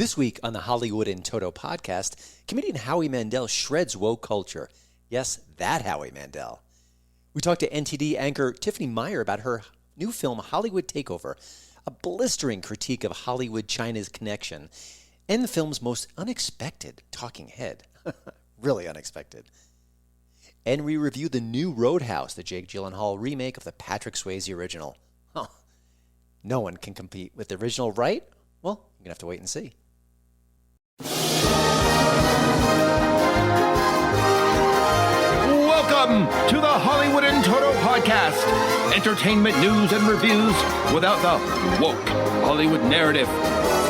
This week on the Hollywood in Toto podcast, comedian Howie Mandel shreds woke culture. Yes, that Howie Mandel. We talked to NTD anchor Tiffany Meier about her new film Hollywood Takeover, a blistering critique of Hollywood-China's connection, and the film's most unexpected talking head. Really unexpected. And we review the new Roadhouse, the Jake Gyllenhaal remake of the Patrick Swayze original. Huh. No one can compete with the original, right? Well, you're going to have to wait and see. Welcome to the Hollywood in Toto podcast. Entertainment news and reviews without the woke Hollywood narrative.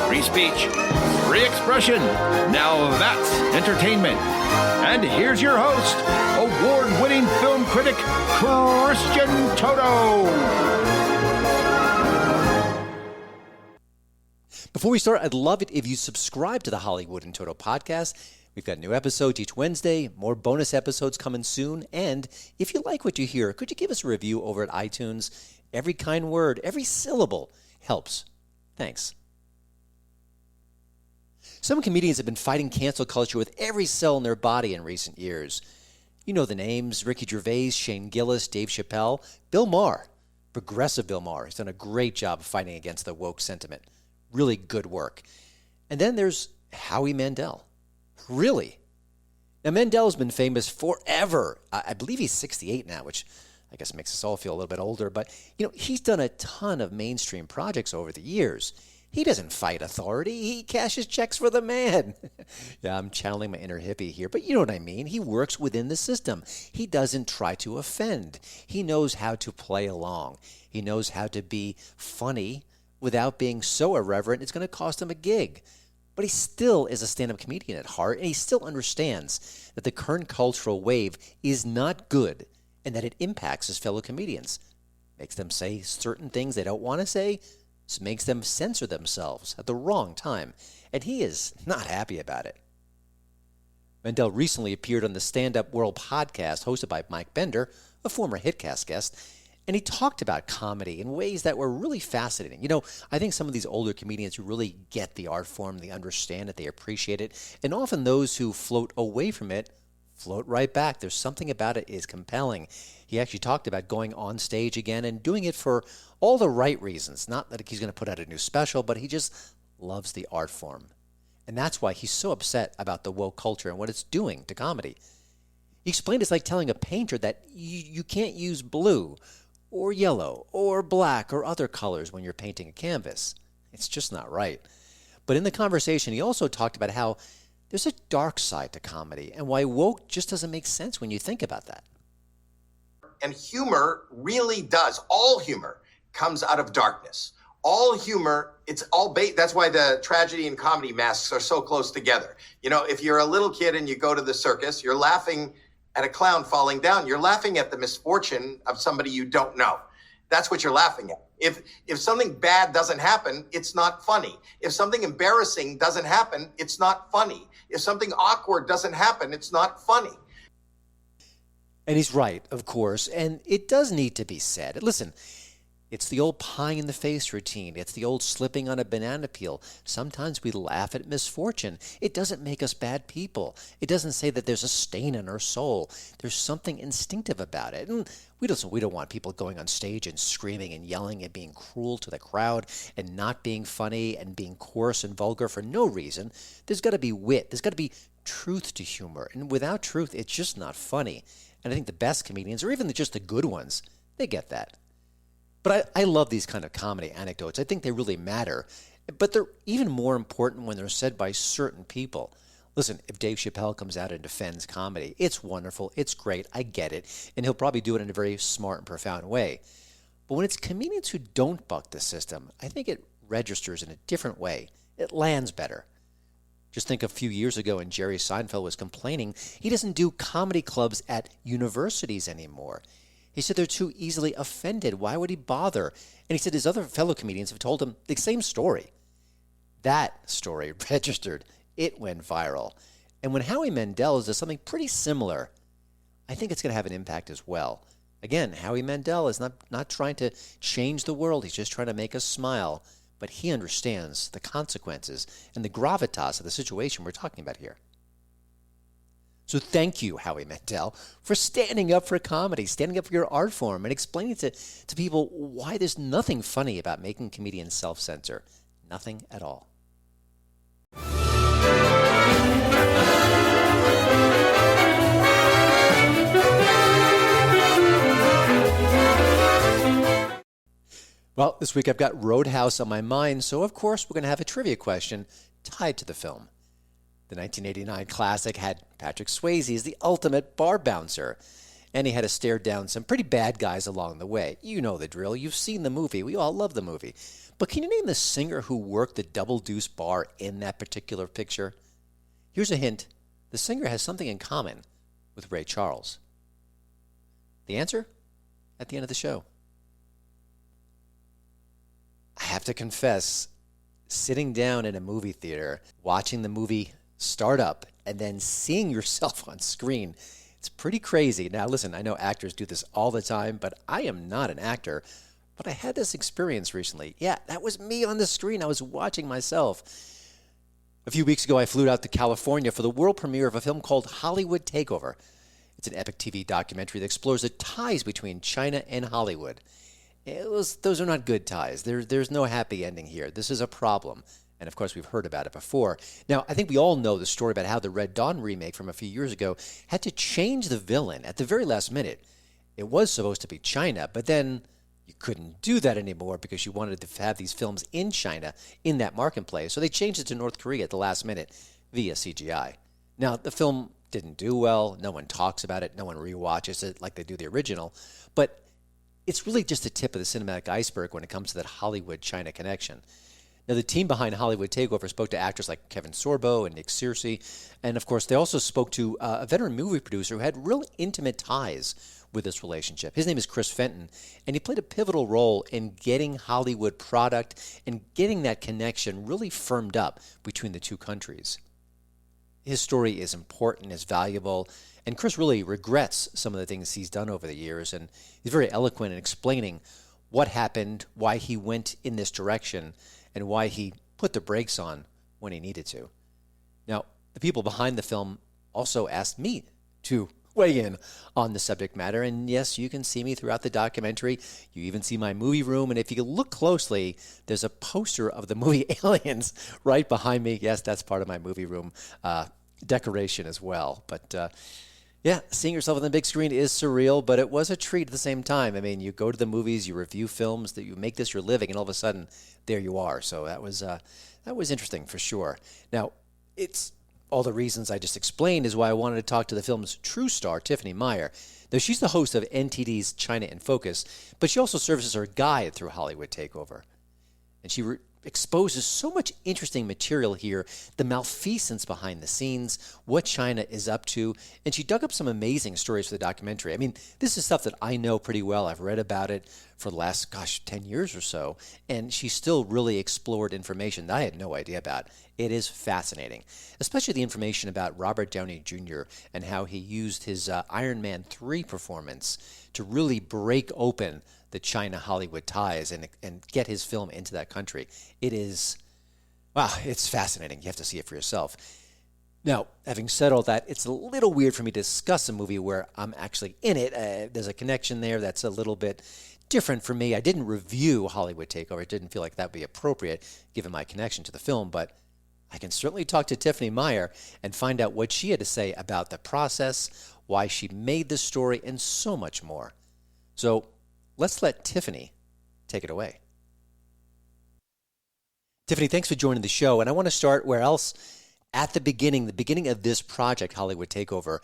Free speech, free expression. Now that's entertainment. And here's your host, award-winning film critic, Christian Toto. Before we start, I'd love it if you subscribe to the Hollywood in Toto podcast. We've got new episodes each Wednesday, more bonus episodes coming soon. And if you like what you hear, could you give us a review over at iTunes? Every kind word, every syllable helps. Thanks. Some comedians have been fighting cancel culture with every cell in their body in recent years. You know the names: Ricky Gervais, Shane Gillis, Dave Chappelle, Bill Maher. Progressive Bill Maher has done a great job of fighting against the woke sentiment. Really good work. And then there's Howie Mandel. Really? Now, Mandel's been famous forever. I believe he's 68 now, which I guess makes us all feel a little bit older. But, he's done a ton of mainstream projects over the years. He doesn't fight authority. He cashes checks for the man. Yeah, I'm channeling my inner hippie here, but you know what I mean. He works within the system. He doesn't try to offend. He knows how to play along. He knows how to be funny without being so irreverent it's going to cost him a gig. But he still is a stand-up comedian at heart, and he still understands that the current cultural wave is not good and that it impacts his fellow comedians. Makes them say certain things they don't want to say, makes them censor themselves at the wrong time, and he is not happy about it. Mandel recently appeared on the Stand Up World podcast hosted by Mike Bender, a former HitCast guest, and he talked about comedy in ways that were really fascinating. I think some of these older comedians who really get the art form, they understand it, they appreciate it, and often those who float away from it float right back. There's something about it is compelling. He actually talked about going on stage again and doing it for all the right reasons. Not that he's going to put out a new special, but he just loves the art form. And that's why he's so upset about the woke culture and what it's doing to comedy. He explained it's like telling a painter that you can't use blue or yellow, or black, or other colors when you're painting a canvas. It's just not right. But in the conversation, he also talked about how there's a dark side to comedy, and why woke just doesn't make sense when you think about that. And humor really does. All humor comes out of darkness. All humor, it's all that's why the tragedy and comedy masks are so close together. If you're a little kid and you go to the circus, you're laughing at a clown falling down. You're laughing at the misfortune of somebody you don't know. That's what you're laughing at. If something bad doesn't happen, it's not funny. If something embarrassing doesn't happen, it's not funny. If something awkward doesn't happen, it's not funny. And he's right, of course, and it does need to be said. Listen, it's the old pie in the face routine. It's the old slipping on a banana peel. Sometimes we laugh at misfortune. It doesn't make us bad people. It doesn't say that there's a stain in our soul. There's something instinctive about it. And we don't want people going on stage and screaming and yelling and being cruel to the crowd and not being funny and being coarse and vulgar for no reason. There's got to be wit. There's got to be truth to humor. And without truth, it's just not funny. And I think the best comedians, or even just the good ones, they get that. But I love these kind of comedy anecdotes. I think they really matter. But they're even more important when they're said by certain people. Listen, if Dave Chappelle comes out and defends comedy, it's wonderful, it's great, I get it, and he'll probably do it in a very smart and profound way. But when it's comedians who don't buck the system, I think it registers in a different way. It lands better. Just think a few years ago when Jerry Seinfeld was complaining he doesn't do comedy clubs at universities anymore. He said they're too easily offended. Why would he bother? And he said his other fellow comedians have told him the same story. That story registered. It went viral. And when Howie Mandel does something pretty similar, I think it's going to have an impact as well. Again, Howie Mandel is not trying to change the world. He's just trying to make us smile. but he understands the consequences and the gravitas of the situation we're talking about here. So thank you, Howie Mandel, for standing up for comedy, standing up for your art form, and explaining to people why there's nothing funny about making comedians self-censor. Nothing at all. Well, this week I've got Roadhouse on my mind, so of course we're going to have a trivia question tied to the film. The 1989 classic had Patrick Swayze as the ultimate bar bouncer, and he had to stare down some pretty bad guys along the way. You know the drill. You've seen the movie. We all love the movie. But can you name the singer who worked the Double Deuce bar in that particular picture? Here's a hint. The singer has something in common with Ray Charles. The answer? At the end of the show. I have to confess, sitting down in a movie theater, watching the movie start up, and then seeing yourself on screen, it's pretty crazy. Now, listen, I know actors do this all the time, but I am not an actor. But I had this experience recently. Yeah, that was me on the screen. I was watching myself. A few weeks ago, I flew out to California for the world premiere of a film called Hollywood Takeover. It's an epic TV documentary that explores the ties between China and Hollywood. Those are not good ties. There's no happy ending here. This is a problem. And of course, we've heard about it before. Now, I think we all know the story about how the Red Dawn remake from a few years ago had to change the villain at the very last minute. It was supposed to be China, but then you couldn't do that anymore because you wanted to have these films in China, in that marketplace. So they changed it to North Korea at the last minute via CGI. Now, the film didn't do well. No one talks about it. No one rewatches it like they do the original. But it's really just the tip of the cinematic iceberg when it comes to that Hollywood-China connection. Now, the team behind Hollywood Takeover spoke to actors like Kevin Sorbo and Nick Searcy, and of course, they also spoke to a veteran movie producer who had real intimate ties with this relationship. His name is Chris Fenton, and he played a pivotal role in getting Hollywood product and getting that connection really firmed up between the two countries. His story is important, is valuable, and Chris really regrets some of the things he's done over the years, and he's very eloquent in explaining what happened, why he went in this direction, and why he put the brakes on when he needed to. Now, the people behind the film also asked me to weigh in on the subject matter, and yes, you can see me throughout the documentary. You even see my movie room, and if you look closely, there's a poster of the movie Aliens right behind me. Yes, that's part of my movie room decoration as well. But yeah, seeing yourself on the big screen is surreal, but it was a treat at the same time. I mean, you go to the movies, you review films, that you make this your living, and all of a sudden, there you are. So that was interesting for sure. Now, it's all the reasons I just explained is why I wanted to talk to the film's true star, Tiffany Meier. Now, she's the host of NTD's China in Focus, but she also serves as our guide through Hollywood Takeover. And she exposes so much interesting material here, the malfeasance behind the scenes, what China is up to, and she dug up some amazing stories for the documentary. I mean, this is stuff that I know pretty well. I've read about it for the last, 10 years or so, and she still really explored information that I had no idea about. It is fascinating, especially the information about Robert Downey Jr. and how he used his Iron Man 3 performance to really break open the China-Hollywood ties and get his film into that country. It is, wow, it's fascinating. You have to see it for yourself. Now, having said all that, it's a little weird for me to discuss a movie where I'm actually in it. There's a connection there that's a little bit different for me. I didn't review Hollywood Takeover. It didn't feel like that would be appropriate given my connection to the film, but I can certainly talk to Tiffany Meier and find out what she had to say about the process, why she made this story, and so much more. So let's let Tiffany take it away. Tiffany, thanks for joining the show. And I want to start where else at the beginning of this project, Hollywood Takeover.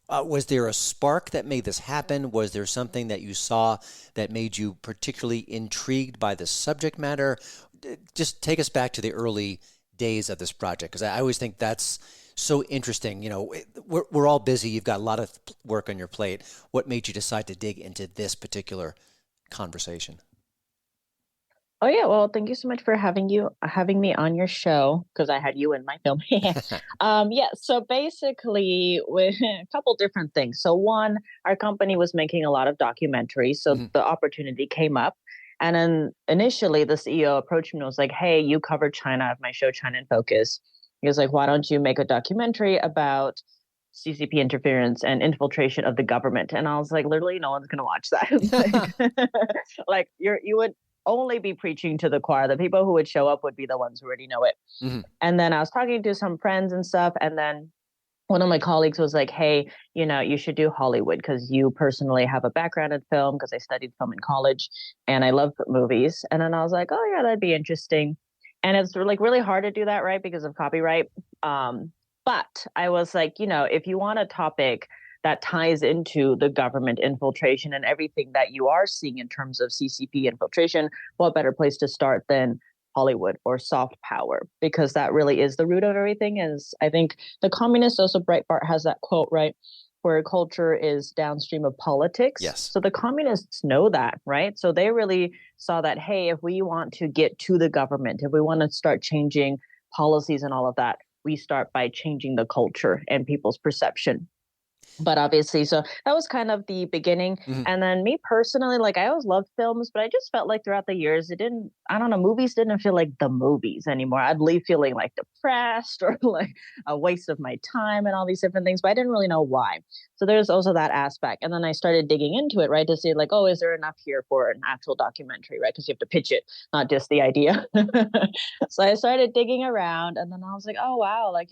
Was there a spark that made this happen? Was there something that you saw that made you particularly intrigued by the subject matter? Just take us back to the early days of this project, because I always think that's so interesting. You know, we're all busy. You've got a lot of work on your plate. What made you decide to dig into this particular conversation? Oh yeah, well, thank you so much for having me on your show, because I had you in my film. Yeah, so basically, with a couple different things. So one, our company was making a lot of documentaries, so the opportunity came up, And then initially the CEO approached me and was like, hey, you covered China. I have my show, China in Focus. He was like, why don't you make a documentary about CCP interference and infiltration of the government? And I was like, literally, no one's going to watch that. Like you would only be preaching to the choir. The people who would show up would be the ones who already know it. Mm-hmm. And then I was talking to some friends and stuff. And then one of my colleagues was like, hey, you should do Hollywood because you personally have a background in film, because I studied film in college and I love movies. And then I was like, oh, yeah, that'd be interesting. And it's like really hard to do that, right, because of copyright. But I was like, if you want a topic that ties into the government infiltration and everything that you are seeing in terms of CCP infiltration, what better place to start than Hollywood or soft power, because that really is the root of everything. Is I think the communists, also Breitbart has that quote, right, where culture is downstream of politics. Yes. So the communists know that, right? So they really saw that, hey, if we want to get to the government, if we want to start changing policies and all of that, we start by changing the culture and people's perception. But obviously, so that was kind of the beginning. Mm-hmm. And then me personally, like I always loved films, but I just felt like throughout the years, movies didn't feel like the movies anymore. I'd leave feeling like depressed or like a waste of my time and all these different things, but I didn't really know why. So there's also that aspect. And then I started digging into it, right, to see like, oh, is there enough here for an actual documentary, right? Because you have to pitch it, not just the idea. So I started digging around, and then I was like, oh, wow, like,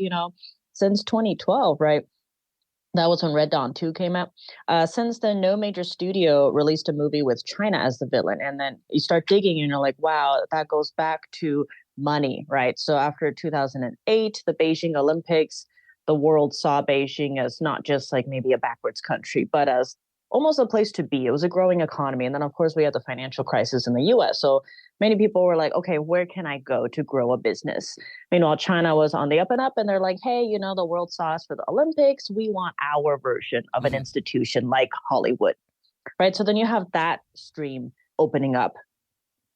since 2012, right? That was when Red Dawn 2 came out. Since then, no major studio released a movie with China as the villain. And then you start digging and you're like, wow, that goes back to money, right? So after 2008, the Beijing Olympics, the world saw Beijing as not just like maybe a backwards country, but as almost a place to be. It was a growing economy. And then, of course, we had the financial crisis in the US. So many people were like, okay, where can I go to grow a business? Meanwhile, China was on the up and up, and they're like, hey, the world saw us for the Olympics. We want our version of an institution like Hollywood, right? So then you have that stream opening up.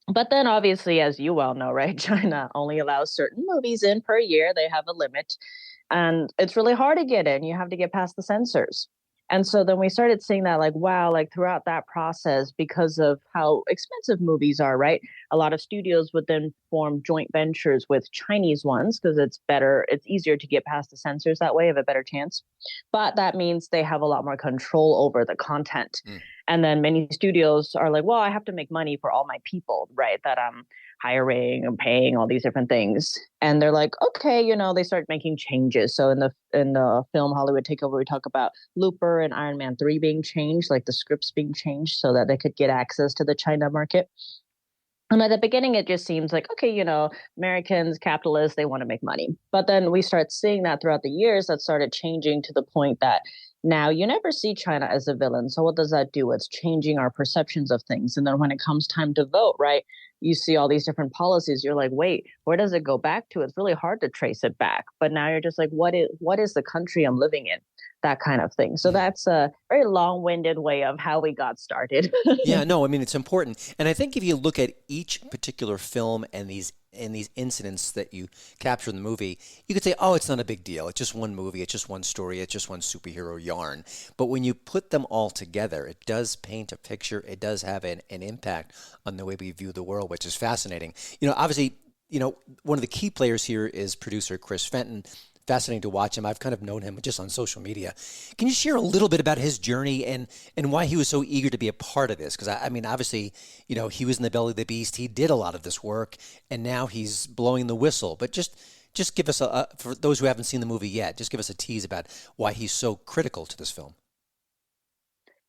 But then obviously, as you well know, right, China only allows certain movies in per year. They have a limit, and it's really hard to get in. You have to get past the censors. And so then we started seeing that like, wow, like throughout that process, because of how expensive movies are, right? A lot of studios would then form joint ventures with Chinese ones because it's easier to get past the censors that way, have a better chance. But that means they have a lot more control over the content. And then many studios are like, well, I have to make money for all my people, right? That I'm hiring and paying, all these different things. And they're like, okay, they start making changes. So in the film Hollywood Takeover, we talk about Looper and Iron Man 3 being changed, like the scripts being changed so that they could get access to the China market. And at the beginning, it just seems like, okay, Americans, capitalists, they want to make money. But then we start seeing that throughout the years, that started changing to the point that now you never see China as a villain. So what does that do? It's changing our perceptions of things. And then when it comes time to vote, right, you see all these different policies. You're like, wait, where does it go back to? It's really hard to trace it back. But now you're just like, what is the country I'm living in? That kind of thing. So that's a very long-winded way of how we got started. Yeah, no, I mean, it's important. And I think if you look at each particular film and these incidents that you capture in the movie, you could say, oh, it's not a big deal. It's just one movie. It's just one story. It's just one superhero yarn. But when you put them all together, it does paint a picture. It does have an impact on the way we view the world, which is fascinating. Obviously, one of the key players here is producer Chris Fenton. Fascinating to watch him. I've kind of known him just on social media. Can you share a little bit about his journey and why he was so eager to be a part of this? Because I mean, obviously, he was in the belly of the beast. He did a lot of this work, and now he's blowing the whistle. But just give us for those who haven't seen the movie yet, just give us a tease about why he's so critical to this film.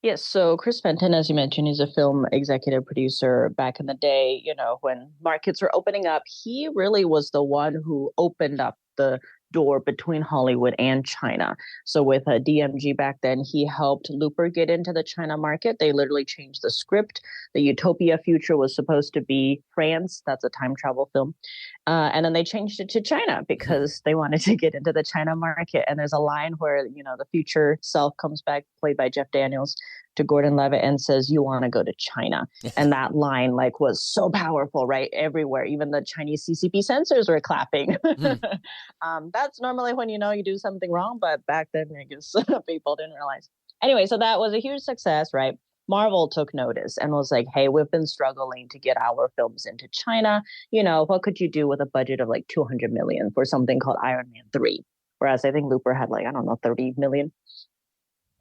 Yes, so Chris Fenton, as you mentioned, is a film executive producer back in the day, when markets were opening up. He really was the one who opened up the door between Hollywood and China. So with DMG back then, he helped Looper get into the China market. They literally changed the script. The Utopia future was supposed to be France. That's a time travel film. And then they changed it to China because they wanted to get into the China market. And there's a line where, the future self comes back, played by Jeff Daniels, to Gordon Levitt and says, you want to go to China. And that line was so powerful, right? Everywhere. Even the Chinese CCP censors were clapping. That's normally when you do something wrong. But back then, I guess people didn't realize. Anyway, so that was a huge success, right? Marvel took notice and was like, hey, we've been struggling to get our films into China. What could you do with a budget of like 200 million for something called Iron Man 3? Whereas I think Looper had like, I don't know, 30 million.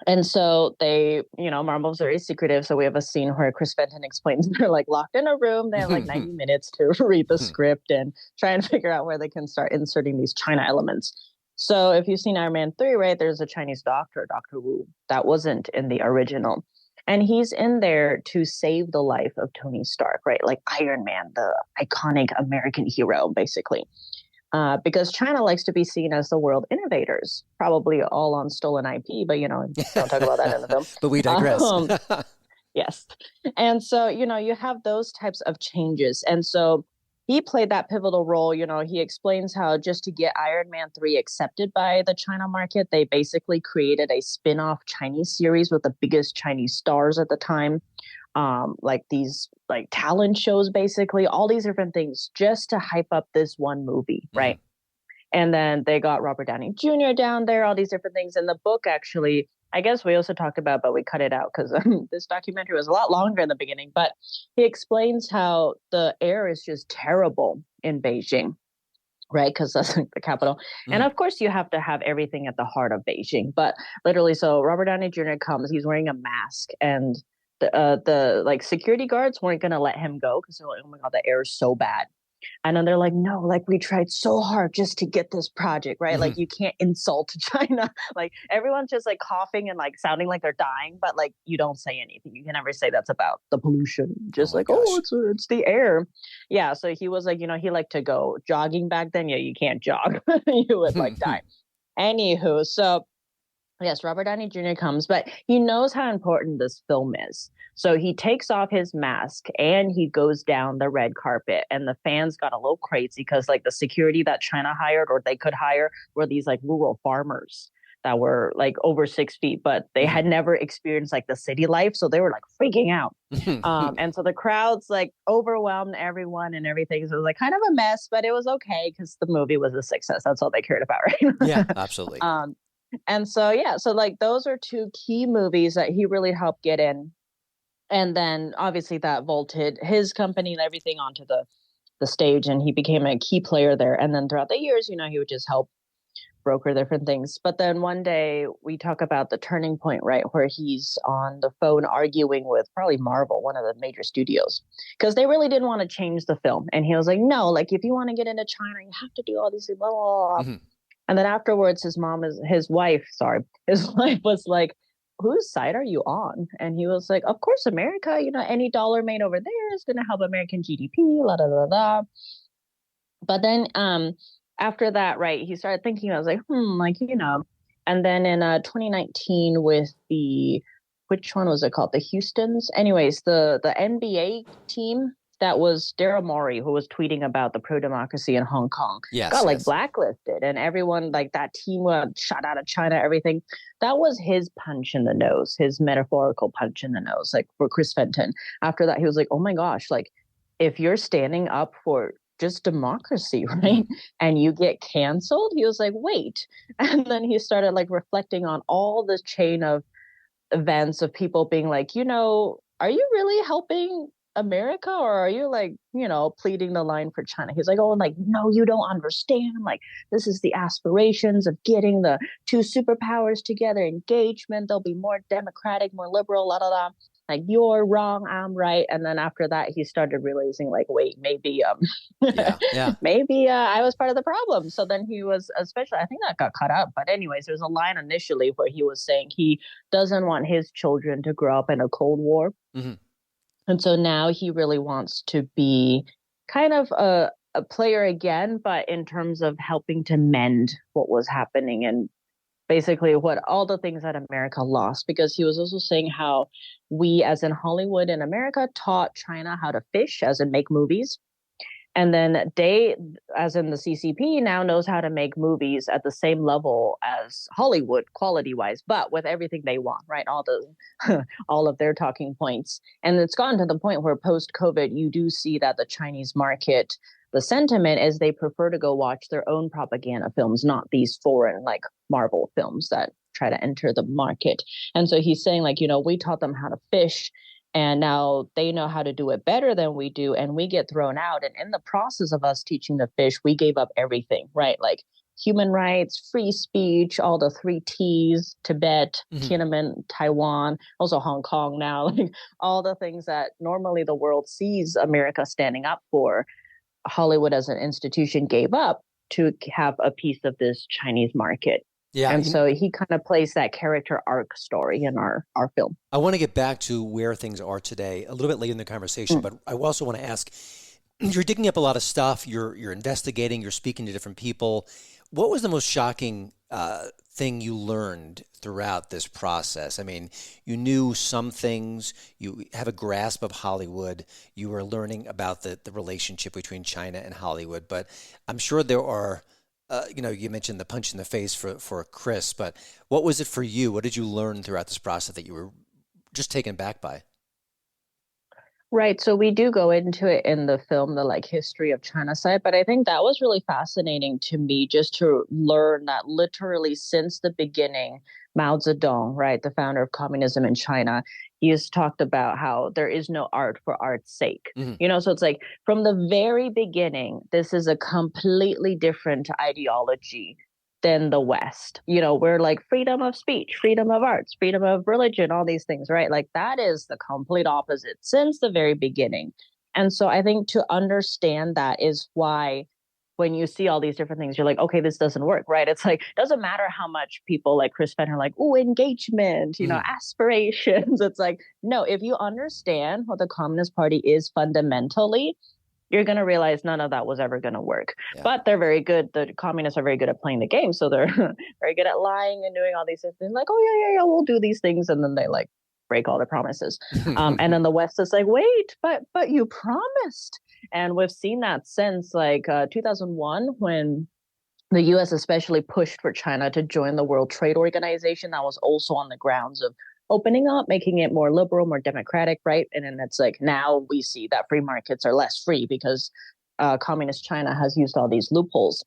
And so they, Marvel's very secretive. So we have a scene where Chris Fenton explains they're like locked in a room. They have like 90 minutes to read the script and try and figure out where they can start inserting these China elements. So if you've seen Iron Man 3, right, there's a Chinese doctor, Dr. Wu, that wasn't in the original. And he's in there to save the life of Tony Stark, right? Like Iron Man, the iconic American hero, basically. Because China likes to be seen as the world innovators, probably all on stolen IP, but, don't talk about that in the film. But we digress. Yes. And so, you have those types of changes. And so he played that pivotal role. He explains how just to get Iron Man 3 accepted by the China market, they basically created a spin-off Chinese series with the biggest Chinese stars at the time. Like these like talent shows, basically all these different things just to hype up this one movie, right? And then they got Robert Downey Jr. down there, all these different things. And the book actually, I guess we also talked about, but we cut it out because this documentary was a lot longer in the beginning. But he explains how the air is just terrible in Beijing, right? Because that's like the capital. And of course, you have to have everything at the heart of Beijing. But literally, so Robert Downey Jr. comes, he's wearing a mask, and the like security guards weren't going to let him go because they're like, oh my God, the air is so bad. And then they're like, no, like we tried so hard just to get this project, right? Like you can't insult China. Like everyone's just like coughing and like sounding like they're dying, but like you don't say anything. You can never say that's about the pollution. Just it's the air. Yeah. So he was like, he liked to go jogging back then. Yeah, you can't jog. You would like die. Anywho, so yes, Robert Downey Jr. comes, but he knows how important this film is. So he takes off his mask and he goes down the red carpet, and the fans got a little crazy because like the security that China hired or they could hire were these like rural farmers that were like over 6 feet, but they had never experienced like the city life. So they were like freaking out. And so the crowds like overwhelmed everyone and everything. So it was like kind of a mess, but it was okay because the movie was a success. That's all they cared about, right? Yeah, absolutely. And so, yeah, so like those are two key movies that he really helped get in. And then obviously that vaulted his company and everything onto the stage, and he became a key player there. And then throughout the years, he would just help broker different things. But then one day we talk about the turning point, right, where he's on the phone arguing with probably Marvel, one of the major studios, because they really didn't want to change the film. And he was like, no, like if you want to get into China, you have to do all these things, blah, blah, blah. And then afterwards, his wife was like, whose side are you on? And he was like, of course, America, any dollar made over there is going to help American GDP, la, da, da, da. But then after that, right, he started thinking, I was like, and then in 2019 with which one was it called? The Houstons? Anyways, the NBA team, that was Daryl Morey, who was tweeting about the pro-democracy in Hong Kong. Got blacklisted, and everyone like that team shot out of China, everything. That was his punch in the nose, his metaphorical punch in the nose, like for Chris Fenton. After that, he was like, oh my gosh, like if you're standing up for just democracy, right, and you get canceled, he was like, wait. And then he started like reflecting on all the chain of events of people being like, are you really helping America, or are you like, pleading the line for China? He's like, oh, and like, no, you don't understand. Like, this is the aspirations of getting the two superpowers together, engagement. They'll be more democratic, more liberal, la la la. Like, you're wrong, I'm right. And then after that, he started realizing, like, wait, maybe, maybe I was part of the problem. So then he was, especially, I think that got cut up. But anyways, there's a line initially where he was saying he doesn't want his children to grow up in a Cold War. And so now he really wants to be kind of a player again, but in terms of helping to mend what was happening and basically what all the things that America lost, because he was also saying how we as in Hollywood in America taught China how to fish, as in make movies. And then they, as in the CCP, now knows how to make movies at the same level as Hollywood, quality-wise, but with everything they want, right? All of their talking points. And it's gotten to the point where post-COVID, you do see that the Chinese market, the sentiment is they prefer to go watch their own propaganda films, not these foreign, like Marvel films that try to enter the market. And so he's saying, like, we taught them how to fish, and now they know how to do it better than we do, and we get thrown out. And in the process of us teaching the fish, we gave up everything, right? Like human rights, free speech, all the 3 Ts, Tibet, Tiananmen, Taiwan, also Hong Kong now, like all the things that normally the world sees America standing up for, Hollywood as an institution gave up to have a piece of this Chinese market. Yeah. And so he kind of plays that character arc story in our film. I want to get back to where things are today a little bit later in the conversation, but I also want to ask, you're digging up a lot of stuff, you're investigating, you're speaking to different people. What was the most shocking thing you learned throughout this process? I mean, you knew some things, you have a grasp of Hollywood, you were learning about the relationship between China and Hollywood, but I'm sure there are, you mentioned the punch in the face for Chris, but what was it for you? What did you learn throughout this process that you were just taken back by? Right. So we do go into it in the film, the like history of China side. But I think that was really fascinating to me, just to learn that literally since the beginning, Mao Zedong, right, the founder of communism in China, he has talked about how there is no art for art's sake. So it's like from the very beginning, this is a completely different ideology than the West. We're like freedom of speech, freedom of arts, freedom of religion, all these things, right? Like that is the complete opposite since the very beginning. And so I think to understand that is why when you see all these different things, you're like, okay, this doesn't work, right? It's like, doesn't matter how much people like Chris Penn are like, oh, engagement, aspirations. It's like, no, if you understand what the Communist Party is fundamentally, you're going to realize none of that was ever going to work. Yeah. But they're very good. The communists are very good at playing the game. So they're very good at lying and doing all these things. Like, oh, yeah, we'll do these things. And then they like break all their promises. And then the West is like, wait, but you promised. And we've seen that since like 2001 when the U.S. especially pushed for China to join the World Trade Organization. That was also on the grounds of opening up, making it more liberal, more democratic, right? And then it's like now we see that free markets are less free because communist China has used all these loopholes.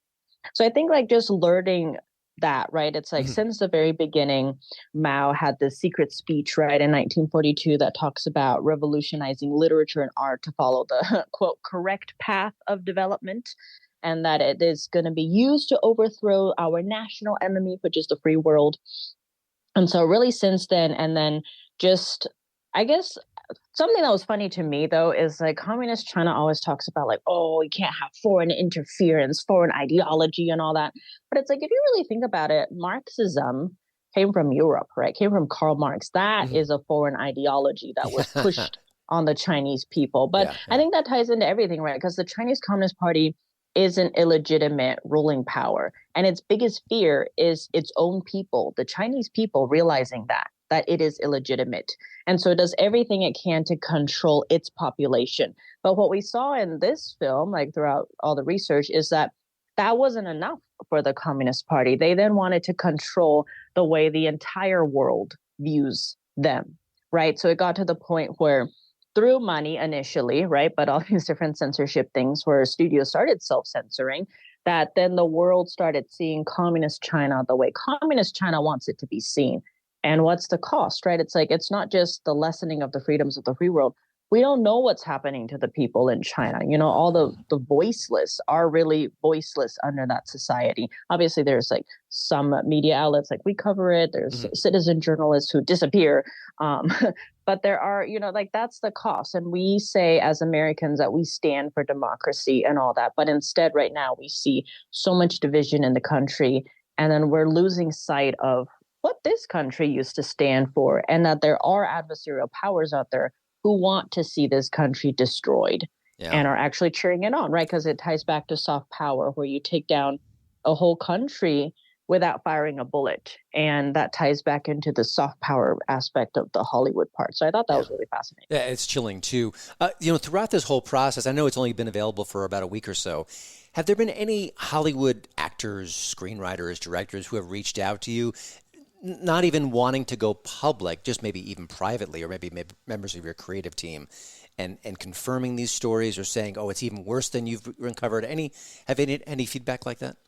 So I think like just learning that, right? It's like since the very beginning, Mao had this secret speech, right, in 1942 that talks about revolutionizing literature and art to follow the, quote, correct path of development, and that it is going to be used to overthrow our national enemy, which is the free world. And so really since then, and then just, I guess, something that was funny to me, though, is like communist China always talks about like, oh, you can't have foreign interference, foreign ideology and all that. But it's like, if you really think about it, Marxism came from Europe, right? Came from Karl Marx. That is a foreign ideology that was pushed on the Chinese people. But I think that ties into everything, right? Because the Chinese Communist Party is an illegitimate ruling power. And its biggest fear is its own people, the Chinese people, realizing that it is illegitimate. And so it does everything it can to control its population. But what we saw in this film, like throughout all the research, is that wasn't enough for the Communist Party. They then wanted to control the way the entire world views them, right? So it got to the point where through money initially, right, but all these different censorship things where studios started self-censoring, that then the world started seeing communist China the way communist China wants it to be seen. And what's the cost, right? It's like, it's not just the lessening of the freedoms of the free world. We don't know what's happening to the people in China. All the voiceless are really voiceless under that society. Obviously, there's like some media outlets, like we cover it. There's citizen journalists who disappear. But there are, like that's the cost. And we say as Americans that we stand for democracy and all that. But instead, right now, we see so much division in the country. And then we're losing sight of what this country used to stand for, and that there are adversarial powers out there who want to see this country destroyed and are actually cheering it on, right? Because it ties back to soft power, where you take down a whole country without firing a bullet. And that ties back into the soft power aspect of the Hollywood part. So I thought that was really fascinating. Yeah, it's chilling too. Throughout this whole process, I know it's only been available for about a week or so. Have there been any Hollywood actors, screenwriters, directors who have reached out to you, not even wanting to go public, just maybe even privately, or maybe members of your creative team, and confirming these stories, or saying, oh, it's even worse than you've uncovered? Any feedback like that?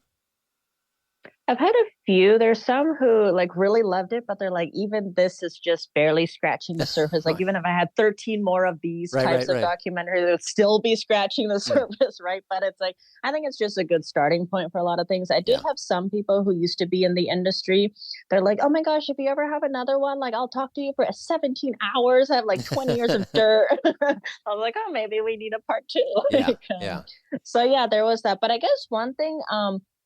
I've had a few. There's some who like really loved it, but they're like, even this is just barely scratching the surface. Like, even if I had 13 more of these Right, types right, of right. documentaries, it would still be scratching the Mm, surface, right? But it's like, I think it's just a good starting point for a lot of things. I did yeah. have some people who used to be in the industry. They're like, oh my gosh, if you ever have another one, like, I'll talk to you for 17 hours. I have like 20 years of dirt. I was like, oh, maybe we need a part two. Yeah, Like, yeah. so yeah, there was that. But I guess one thing,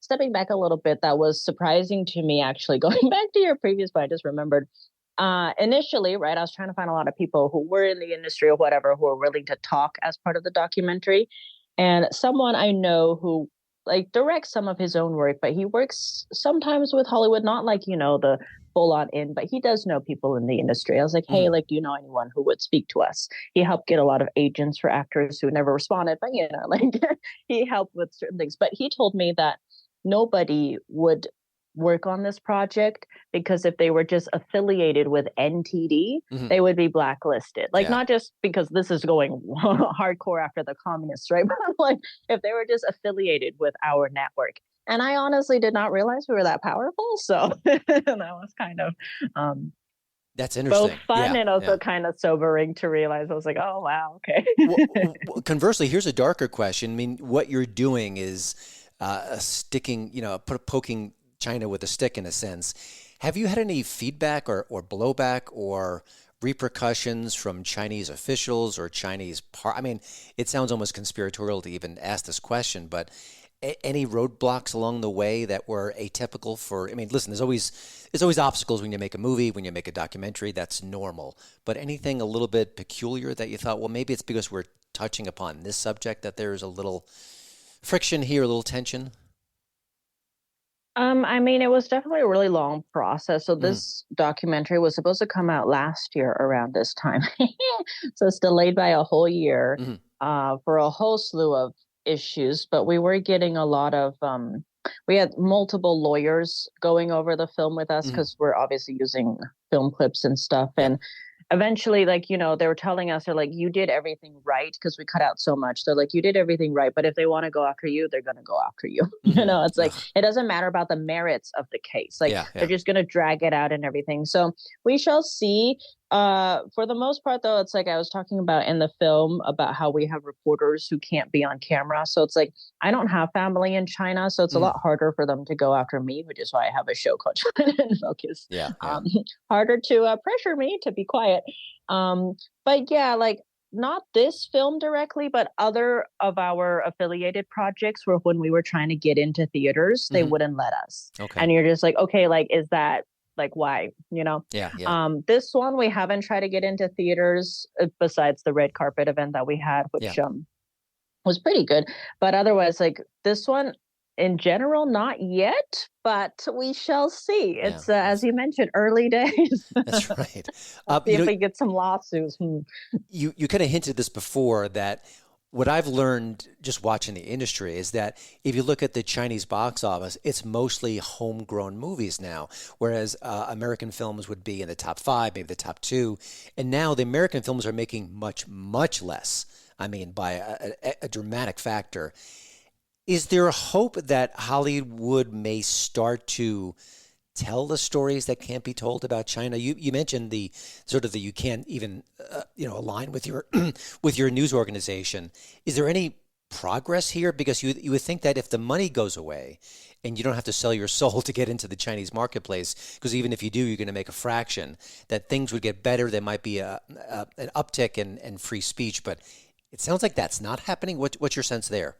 stepping back a little bit, that was surprising to me, actually, going back to your previous point, I just remembered, initially, right, I was trying to find a lot of people who were in the industry or whatever, who were willing to talk as part of the documentary. And someone I know who like directs some of his own work, but he works sometimes with Hollywood, not like, the full on in, but he does know people in the industry. I was like, hey, Mhm. like, do you know anyone who would speak to us? He helped get a lot of agents for actors who never responded, but like he helped with certain things. But he told me that nobody would work on this project because if they were just affiliated with NTD, Mhm. they would be blacklisted. Like, Yeah. not just because this is going hardcore after the communists, right? But like if they were just affiliated with our network. And I honestly did not realize we were that powerful. So that was kind of um, That's both interesting. fun Yeah, and also yeah. kind of sobering to realize. I was like, oh, wow, okay. Conversely, here's a darker question. I mean, what you're doing is sticking, poking China with a stick in a sense. Have you had any feedback or blowback or repercussions from Chinese officials or I mean, it sounds almost conspiratorial to even ask this question, but any roadblocks along the way that were atypical for, I mean, listen, there's always obstacles when you make a movie, when you make a documentary, that's normal. But anything a little bit peculiar that you thought, well, maybe it's because we're touching upon this subject that there's a little friction here, a little tension? I mean, it was definitely a really long process. So Mm, this documentary was supposed to come out last year around this time. So it's delayed by a whole year mm, for a whole slew of issues. But we were getting a lot of we had multiple lawyers going over the film with us mm, because we're obviously using film clips and stuff. yep, And eventually, like, they were telling us, they're like, you did everything right, because we cut out so much. They're like, you did everything right, but if they want to go after you, they're going to go after you. It's like, ugh, it doesn't matter about the merits of the case. Like, yeah, they're yeah, just going to drag it out and everything. So we shall see. For the most part, though, it's like I was talking about in the film about how we have reporters who can't be on camera. So it's like, I don't have family in China, so it's a mm, lot harder for them to go after me, which is why I have a show called China and Focus. yeah, yeah. um, Harder to pressure me to be quiet. But yeah, like, not this film directly, but other of our affiliated projects were when we were trying to get into theaters, they Hmm. wouldn't let us. Okay. And you're just like, okay, like, is that like why? Yeah, yeah, This one we haven't tried to get into theaters besides the red carpet event that we had, yeah. which was pretty good. But otherwise, like, this one in general, not yet, but we shall see. Yeah, It's as you mentioned, early days. that's right. Let's see if we get some lawsuits. You kind of hinted this before that what I've learned just watching the industry is that if you look at the Chinese box office, it's mostly homegrown movies now, whereas American films would be in the top five, maybe the top two. And now the American films are making much, much less. I mean, by a dramatic factor. Is there a hope that Hollywood may start to tell the stories that can't be told about China? You mentioned the sort of the you can't even align with your with your news organization. Is there any progress here? Because you would think that if the money goes away and you don't have to sell your soul to get into the Chinese marketplace, because even if you do, you're going to make a fraction, that things would get better. There might be an uptick in free speech, but it sounds like that's not happening. What's your sense there?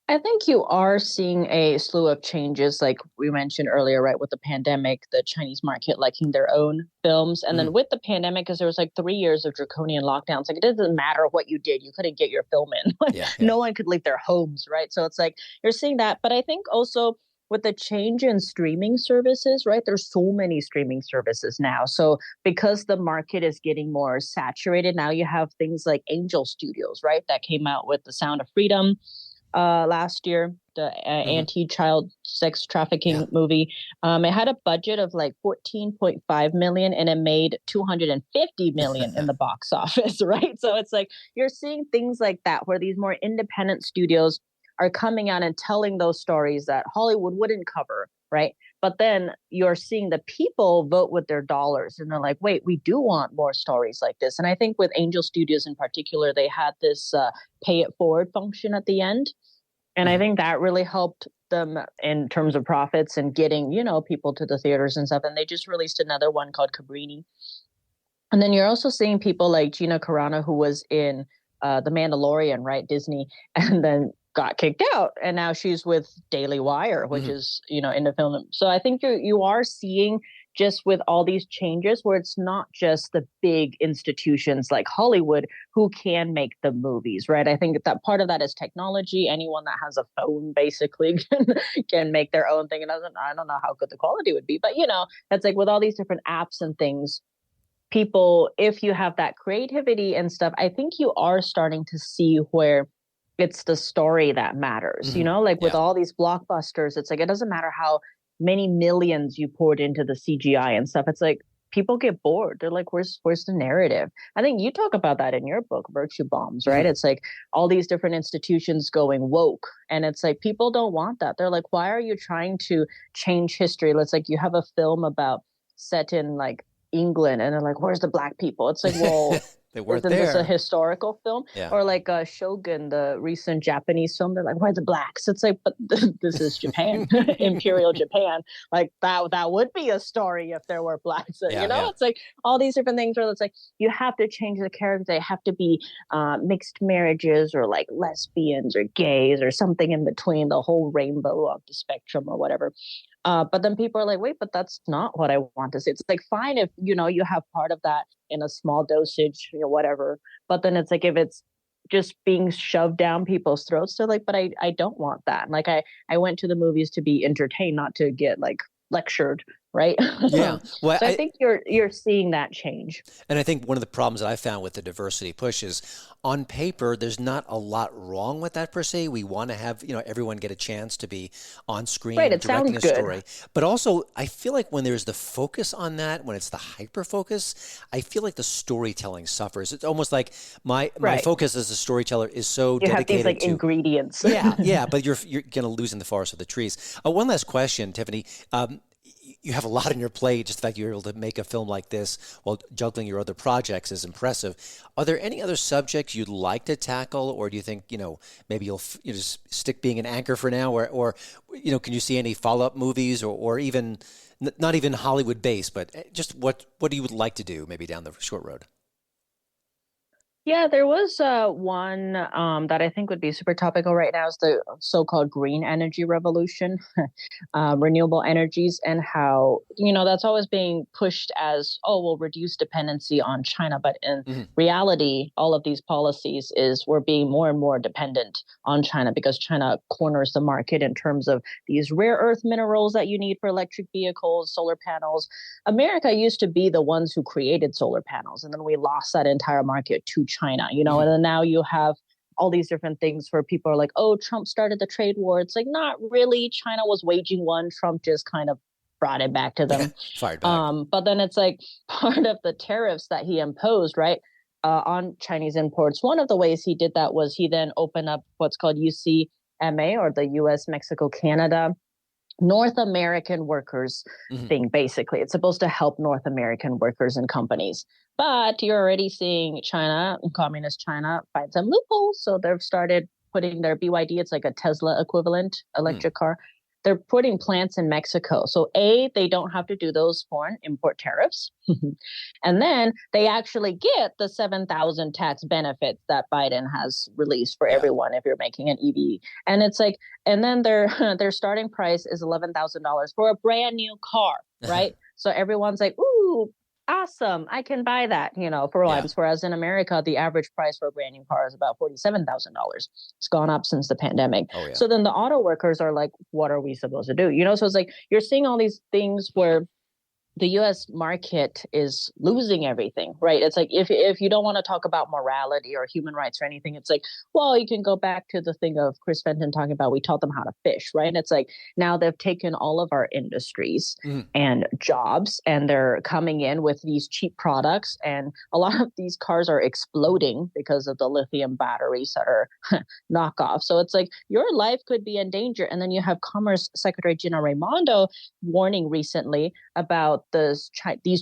I think you are seeing a slew of changes, like we mentioned earlier, right? With the pandemic, the Chinese market liking their own films. And Mm, then with the pandemic, because there was like 3 years of draconian lockdowns, like, it doesn't matter what you did, you couldn't get your film in. Like, yeah, yeah. no one could leave their homes, right? So it's like you're seeing that. But I think also with the change in streaming services, right? There's so many streaming services now. So because the market is getting more saturated, now you have things like Angel Studios, right? That came out with The Sound of Freedom last year, the Hmm. anti-child sex Yeah. trafficking movie. It had a budget of like 14.5 million and it made 250 million in the box office, right? So it's like you're seeing things like that where these more independent studios are coming out and telling those stories that Hollywood wouldn't cover, right? But then you're seeing the people vote with their dollars, and they're like, wait, we do want more stories like this. And I think with Angel Studios in particular, they had this pay it forward function at the end. And I think that really helped them in terms of profits and getting, people to the theaters and stuff. And they just released another one called Cabrini. And then you're also seeing people like Gina Carano, who was in The Mandalorian, right? Disney, and then got kicked out. And now she's with Daily Wire, which is, in the film. So I think you are seeing just with all these changes where it's not just the big institutions like Hollywood who can make the movies, right? I think that part of that is technology. Anyone that has a phone basically can make their own thing. I don't know how good the quality would be, but it's like with all these different apps and things, people, if you have that creativity and stuff, I think you are starting to see where it's the story that matters, with all these blockbusters, it's like, it doesn't matter how many millions you poured into the CGI and stuff. It's like people get bored. They're like, where's the narrative? I think you talk about that in your book, Virtue Bombs, right? It's like all these different institutions going woke. And it's like, people don't want that. They're like, why are you trying to change history? It's like you have a film about set in like England and they're like, where's the black people? It's like, well, they weren't isn't there. this a historical film? Yeah. Or like Shogun, the recent Japanese film, they're like, why the blacks? It's like, but this is Japan, Imperial Japan. Like that would be a story if there were blacks. It's like all these different things where it's like, you have to change the character. They have to be mixed marriages or like lesbians or gays or something in between, the whole rainbow of the spectrum or whatever. But then people are like, wait, but that's not what I want to see. It's like, fine if, you have part of that in a small dosage, whatever. But then it's like, if it's just being shoved down people's throats, they're like, but I don't want that. Like, I went to the movies to be entertained, not to get like lectured. Right. Yeah. Well, so I think you're seeing that change. And I think one of the problems that I found with the diversity push is on paper, there's not a lot wrong with that per se. We want to have, everyone get a chance to be on screen directing a story. But also, I feel like when there's the focus on that, when it's the hyper focus, I feel like the storytelling suffers. It's almost like my focus as a storyteller is so dedicated to... You have these like ingredients. Yeah, but you're going to lose in the forest of the trees. One last question, Tiffany. You have a lot on your plate. Just the fact you're able to make a film like this while juggling your other projects is impressive. Are there any other subjects you'd like to tackle, or do you think maybe you'll just stick being an anchor for now, or can you see any follow-up movies, or even not even Hollywood based, but just what you would like to do maybe down the short road? Yeah, there was one that I think would be super topical right now is the so-called green energy revolution, renewable energies, and how, that's always being pushed as, we'll reduce dependency on China. But in reality, all of these policies is we're being more and more dependent on China because China corners the market in terms of these rare earth minerals that you need for electric vehicles, solar panels. America used to be the ones who created solar panels, and then we lost that entire market to China, and then now you have all these different things where people are like, oh, Trump started the trade war. It's like, not really. China was waging one. Trump just kind of brought it back to them. Fired back. But then it's like part of the tariffs that he imposed, right, on Chinese imports. One of the ways he did that was he then opened up what's called UCMA, or the U.S., Mexico, Canada North American workers thing, basically. It's supposed to help North American workers and companies. But you're already seeing China, communist China, find some loopholes. So they've started putting their BYD, it's like a Tesla equivalent electric car. They're putting plants in Mexico. So they don't have to do those foreign import tariffs. And then they actually get the 7,000 tax benefits that Biden has released for everyone if you're making an EV. And it's like, and then their starting price is $11,000 for a brand new car, right? So everyone's like, ooh, awesome, I can buy that, for lives. Whereas in America, the average price for a brand new car is about $47,000. It's gone up since the pandemic. So then the auto workers are like, what are we supposed to do? So it's like, you're seeing all these things where the US market is losing everything, right? It's like if you don't want to talk about morality or human rights or anything, it's like, well, you can go back to the thing of Chris Fenton talking about we taught them how to fish, right? And it's like now they've taken all of our industries and jobs and they're coming in with these cheap products, and a lot of these cars are exploding because of the lithium batteries that are knockoff. So it's like your life could be in danger. And then you have Commerce Secretary Gina Raimondo warning recently about these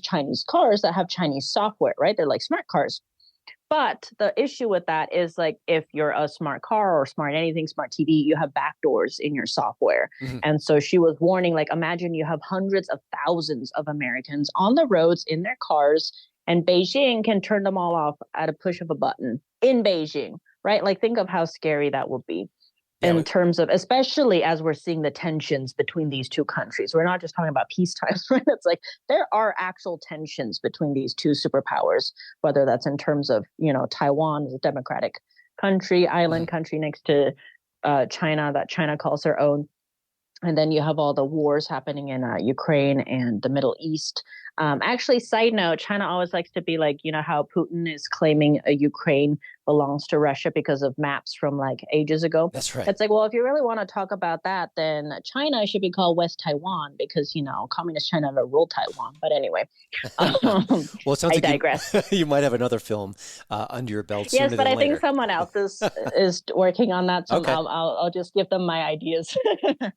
Chinese cars that have Chinese software, right? They're like smart cars. But the issue with that is like if you're a smart car or smart anything, smart TV, you have backdoors in your software. And so she was warning, like, imagine you have hundreds of thousands of Americans on the roads in their cars, and Beijing can turn them all off at a push of a button in Beijing, right? Like, think of how scary that would be. In terms of, especially as we're seeing the tensions between these two countries. We're not just talking about peacetime, right? It's like there are actual tensions between these two superpowers, whether that's in terms of, Taiwan is a democratic country, island country next to China that China calls their own. And then you have all the wars happening in Ukraine and the Middle East. Actually, side note, China always likes to be like, how Putin is claiming Ukraine belongs to Russia because of maps from like ages ago. That's right. It's like, well, if you really want to talk about that, then China should be called West Taiwan because, communist China never ruled Taiwan. But anyway, well, it sounds I like digress. You might have another film under your belt sooner Yes, but than I later. think someone else is working on that. So Okay. I'll just give them my ideas.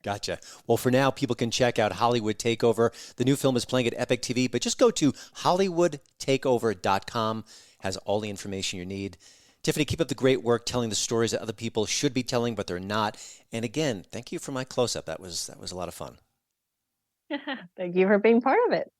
Gotcha. Well, for now, people can check out Hollywood Takeover. The new film is playing at Epic TV, but just go to HollywoodTakeover.com. Has all the information you need. Tiffany, keep up the great work telling the stories that other people should be telling, but they're not. And again, thank you for my close-up. That was a lot of fun. Thank you for being part of it.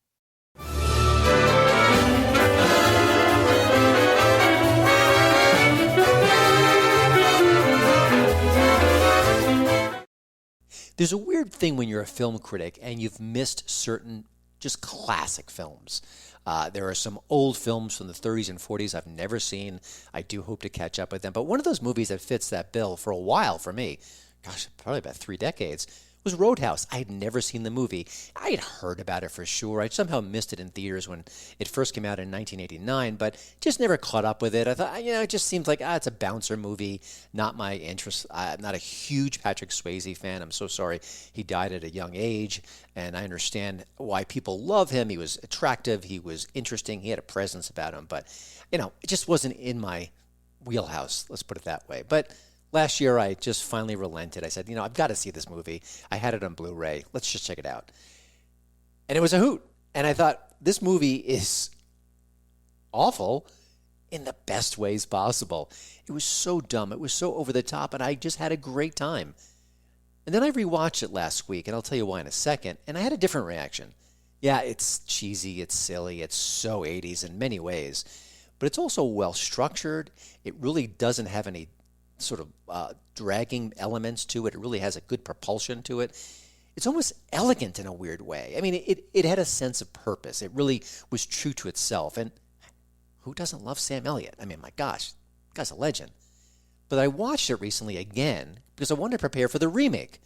There's a weird thing when you're a film critic and you've missed certain just classic films. There are some old films from the 30s and 40s I've never seen. I do hope to catch up with them. But one of those movies that fits that bill for a while for me, gosh, probably about 3 decades, was Roadhouse. I had never seen the movie. I had heard about it for sure. I somehow missed it in theaters when it first came out in 1989, but just never caught up with it. I thought, it just seems like, it's a bouncer movie, not my interest. I'm not a huge Patrick Swayze fan. I'm so sorry he died at a young age, and I understand why people love him. He was attractive. He was interesting. He had a presence about him, but, it just wasn't in my wheelhouse, let's put it that way. But last year, I just finally relented. I said, I've got to see this movie. I had it on Blu-ray. Let's just check it out. And it was a hoot. And I thought, this movie is awful in the best ways possible. It was so dumb. It was so over the top, and I just had a great time. And then I rewatched it last week, and I'll tell you why in a second, and I had a different reaction. Yeah, it's cheesy, it's silly, it's so 80s in many ways, but it's also well-structured. It really doesn't have any sort of dragging elements to it. It really has a good propulsion to it. It's almost elegant in a weird way. I mean, it had a sense of purpose. It really was true to itself. And who doesn't love Sam Elliott? I mean, my gosh, the guy's a legend. But I watched it recently again because I wanted to prepare for the remake.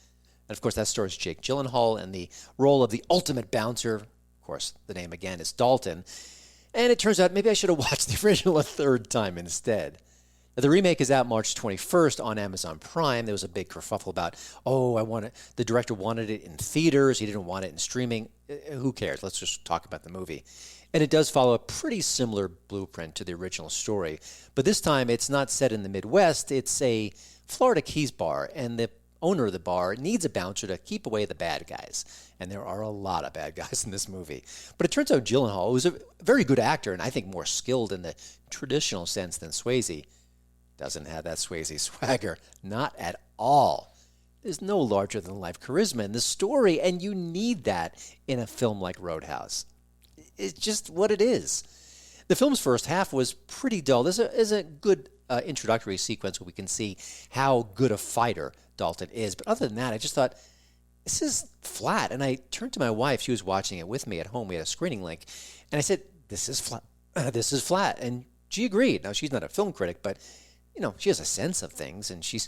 And of course, that stars Jake Gyllenhaal in the role of the ultimate bouncer. Of course, the name again is Dalton. And it turns out maybe I should have watched the original a third time instead. Now, the remake is out March 21st on Amazon Prime. There was a big kerfuffle about, the director wanted it in theaters. He didn't want it in streaming. Who cares? Let's just talk about the movie. And it does follow a pretty similar blueprint to the original story. But this time, it's not set in the Midwest. It's a Florida Keys bar, and the owner of the bar needs a bouncer to keep away the bad guys. And there are a lot of bad guys in this movie. But it turns out Gyllenhaal, who's a very good actor, and I think more skilled in the traditional sense than Swayze, doesn't have that Swayze swagger. Not at all. There's no larger-than-life charisma in the story, and you need that in a film like Roadhouse. It's just what it is. The film's first half was pretty dull. There's a good introductory sequence where we can see how good a fighter Dalton is. But other than that, I just thought, this is flat. And I turned to my wife. She was watching it with me at home. We had a screening link. And I said, this is flat. This is flat. And she agreed. Now, she's not a film critic, but she has a sense of things, and she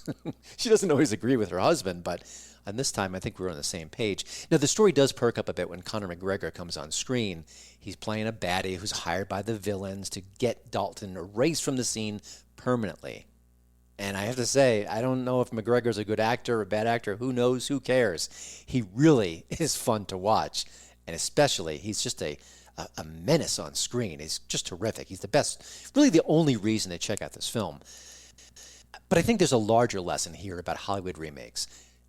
doesn't always agree with her husband, but on this time, I think we're on the same page. Now, the story does perk up a bit when Conor McGregor comes on screen. He's playing a baddie who's hired by the villains to get Dalton erased from the scene permanently. And I have to say, I don't know if McGregor's a good actor or a bad actor. Who knows? Who cares? He really is fun to watch. And especially, he's just a menace on screen. He's just terrific. He's the best, really the only reason to check out this film. But I think there's a larger lesson here about Hollywood remakes.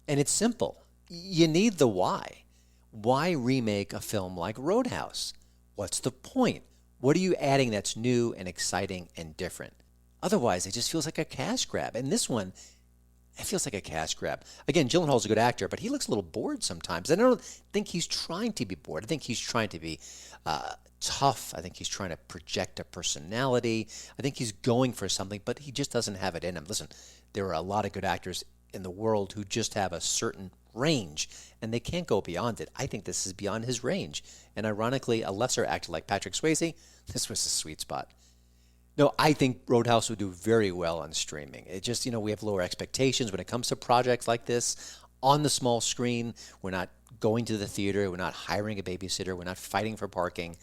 And it's simple. You need the why. Why remake a film like Roadhouse? What's the point? What are you adding that's new and exciting and different? Otherwise, it just feels like a cash grab. And this one, it feels like a cash grab. Again, Gyllenhaal's a good actor, but he looks a little bored sometimes. And I don't think he's trying to be bored. I think he's trying to be tough. I think he's trying to project a personality. I think he's going for something, but he just doesn't have it in him. Listen, there are a lot of good actors in the world who just have a certain range, and they can't go beyond it. I think this is beyond his range. And ironically, a lesser actor like Patrick Swayze, this was a sweet spot. No, I think Roadhouse would do very well on streaming. It just, we have lower expectations when it comes to projects like this. On the small screen, we're not going to the theater, we're not hiring a babysitter, we're not fighting for parking.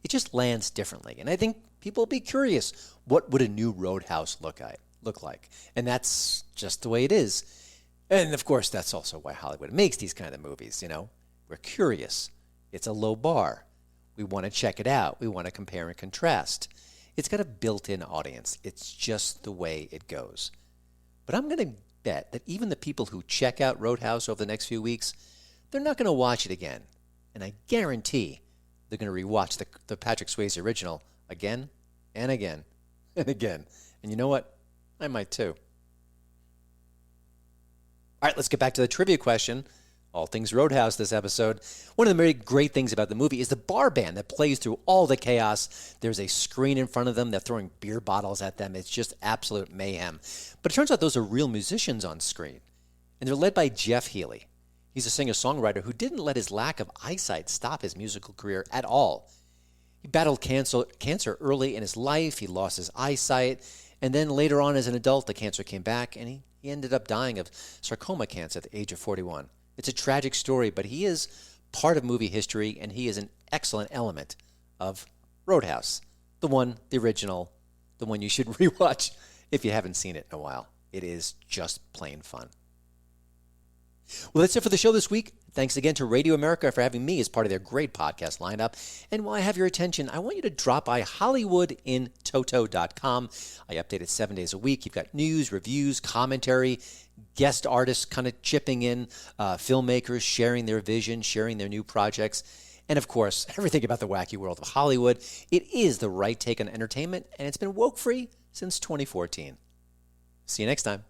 It just lands differently. And I think people will be curious, what would a new Roadhouse look like? And that's just the way it is. And of course, that's also why Hollywood makes these kind of movies, We're curious. It's a low bar. We want to check it out. We want to compare and contrast. It's got a built-in audience. It's just the way it goes. But I'm going to bet that even the people who check out Roadhouse over the next few weeks, they're not going to watch it again. And I guarantee they're going to rewatch the Patrick Swayze original again and again and again. And you know what? I might too. All right, let's get back to the trivia question. All things Roadhouse this episode. One of the very great things about the movie is the bar band that plays through all the chaos. There's a screen in front of them. They're throwing beer bottles at them. It's just absolute mayhem. But it turns out those are real musicians on screen. And they're led by Jeff Healey. He's a singer-songwriter who didn't let his lack of eyesight stop his musical career at all. He battled cancer early in his life. He lost his eyesight. And then later on as an adult, the cancer came back, and he ended up dying of sarcoma cancer at the age of 41. It's a tragic story, but he is part of movie history, and he is an excellent element of Roadhouse. The original, the one you should rewatch if you haven't seen it in a while. It is just plain fun. Well, that's it for the show this week. Thanks again to Radio America for having me as part of their great podcast lineup. And while I have your attention, I want you to drop by HollywoodInToto.com. I update it 7 days a week. You've got news, reviews, commentary, guest artists kind of chipping in, filmmakers sharing their vision, sharing their new projects, and of course, everything about the wacky world of Hollywood. It is the right take on entertainment, and it's been woke-free since 2014. See you next time.